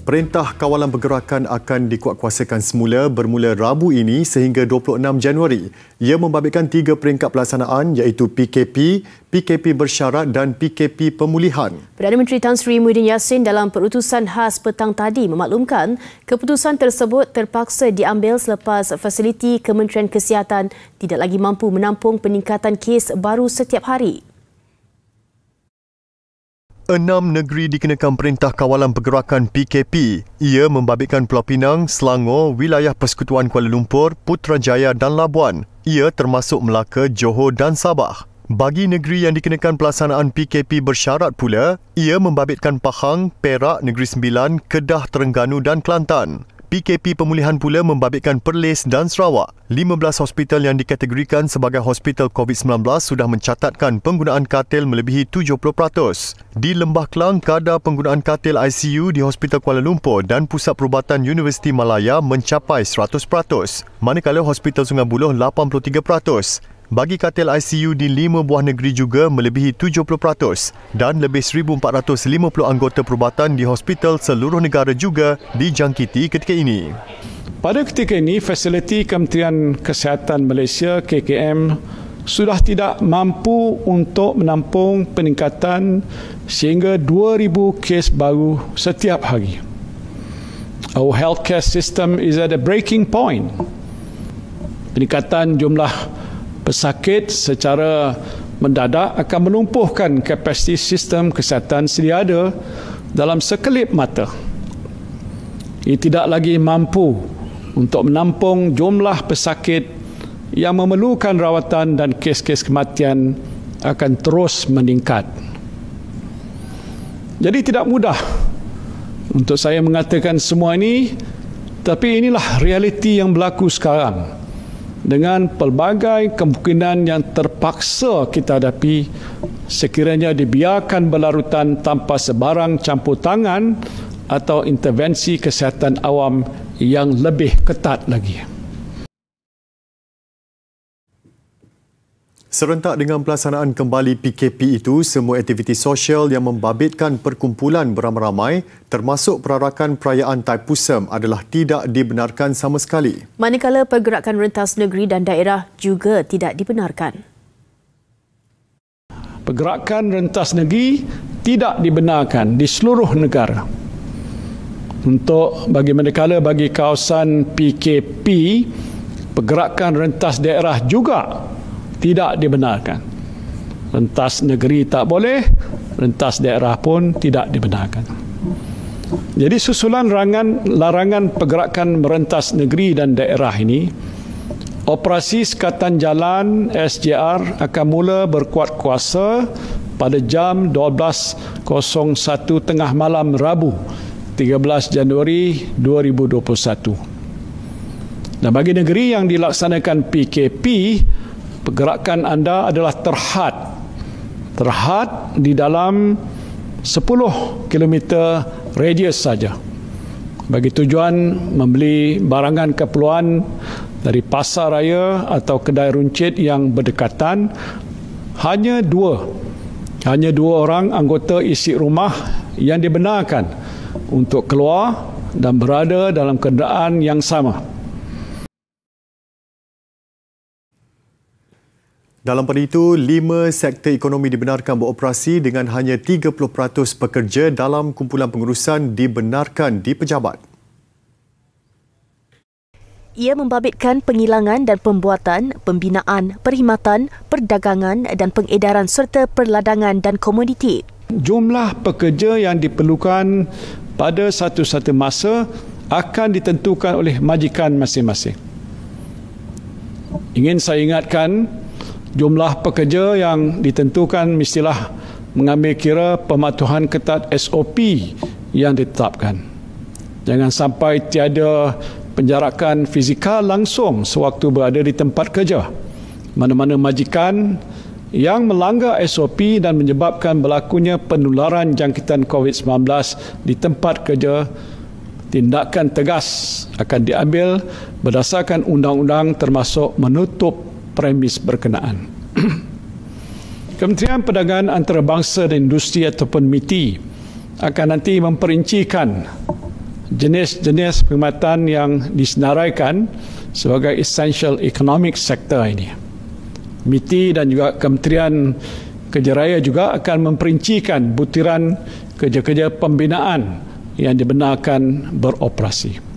Perintah Kawalan Pergerakan akan dikuatkuasakan semula bermula Rabu ini sehingga 26 Januari. Ia membabitkan 3 peringkat pelaksanaan iaitu PKP, PKP bersyarat dan PKP pemulihan. Perdana Menteri Tan Sri Muhyiddin Yassin dalam perutusan khas petang tadi memaklumkan keputusan tersebut terpaksa diambil selepas fasiliti Kementerian Kesihatan tidak lagi mampu menampung peningkatan kes baru setiap hari. 6 negeri dikenakan Perintah Kawalan Pergerakan PKP. Ia membabitkan Pulau Pinang, Selangor, wilayah Persekutuan Kuala Lumpur, Putrajaya dan Labuan. Ia termasuk Melaka, Johor dan Sabah. Bagi negeri yang dikenakan pelaksanaan PKP bersyarat pula, ia membabitkan Pahang, Perak, Negeri Sembilan, Kedah, Terengganu dan Kelantan. PKP pemulihan pula membabitkan Perlis dan Sarawak. 15 hospital yang dikategorikan sebagai hospital COVID-19 sudah mencatatkan penggunaan katil melebihi 70%. Di Lembah Kelang, kadar penggunaan katil ICU di Hospital Kuala Lumpur dan Pusat Perubatan Universiti Malaya mencapai 100%, manakala Hospital Sungai Buloh 83%. Bagi katil ICU di 5 buah negeri juga melebihi 70% dan lebih 1,450 anggota perubatan di hospital seluruh negara juga dijangkiti ketika ini. Pada ketika ini, fasiliti Kementerian Kesihatan Malaysia KKM sudah tidak mampu untuk menampung peningkatan sehingga 2,000 kes baru setiap hari. Our healthcare system is at a breaking point. Peningkatan jumlah pesakit secara mendadak akan melumpuhkan kapasiti sistem kesihatan sedia ada dalam sekelip mata. Ia tidak lagi mampu untuk menampung jumlah pesakit yang memerlukan rawatan dan kes-kes kematian akan terus meningkat. Jadi tidak mudah untuk saya mengatakan semua ini, tapi inilah realiti yang berlaku sekarang. Dengan pelbagai kemungkinan yang terpaksa kita hadapi sekiranya dibiarkan berlarutan tanpa sebarang campur tangan atau intervensi kesihatan awam yang lebih ketat lagi. Serentak dengan pelaksanaan kembali PKP itu, semua aktiviti sosial yang membabitkan perkumpulan beramai-ramai termasuk perarakan perayaan Taipusam adalah tidak dibenarkan sama sekali. Manakala pergerakan rentas negeri dan daerah juga tidak dibenarkan. Pergerakan rentas negeri tidak dibenarkan di seluruh negara. Untuk manakala bagi kawasan PKP, pergerakan rentas daerah juga tidak dibenarkan. Rentas negeri tak boleh, rentas daerah pun tidak dibenarkan. Jadi susulan larangan pergerakan merentas negeri dan daerah ini, operasi sekatan jalan SJR akan mula berkuat kuasa pada jam 12.01 tengah malam Rabu 13 Januari 2021. Dan bagi negeri yang dilaksanakan PKP, pergerakan anda adalah terhad di dalam 10 km radius saja. Bagi tujuan membeli barangan keperluan dari pasar raya atau kedai runcit yang berdekatan, hanya dua orang anggota isi rumah yang dibenarkan untuk keluar dan berada dalam kenderaan yang sama. Dalam pada itu, 5 sektor ekonomi dibenarkan beroperasi dengan hanya 30% pekerja dalam kumpulan pengurusan dibenarkan dipejabat. Ia membabitkan penghilangan dan pembuatan, pembinaan, perkhidmatan, perdagangan dan pengedaran serta perladangan dan komoditi. Jumlah pekerja yang diperlukan pada satu-satu masa akan ditentukan oleh majikan masing-masing. Ingin saya ingatkan, jumlah pekerja yang ditentukan mestilah mengambil kira pematuhan ketat SOP yang ditetapkan. Jangan sampai tiada penjarakan fizikal langsung sewaktu berada di tempat kerja. Mana-mana majikan yang melanggar SOP dan menyebabkan berlakunya penularan jangkitan COVID-19 di tempat kerja, tindakan tegas akan diambil berdasarkan undang-undang termasuk menutup premis berkenaan. Kementerian Perdagangan Antarabangsa dan Industri ataupun MITI akan nanti memperincikan jenis-jenis perkhidmatan yang disenaraikan sebagai essential economic sector ini. MITI dan juga Kementerian Kerja Raya juga akan memperincikan butiran kerja-kerja pembinaan yang dibenarkan beroperasi.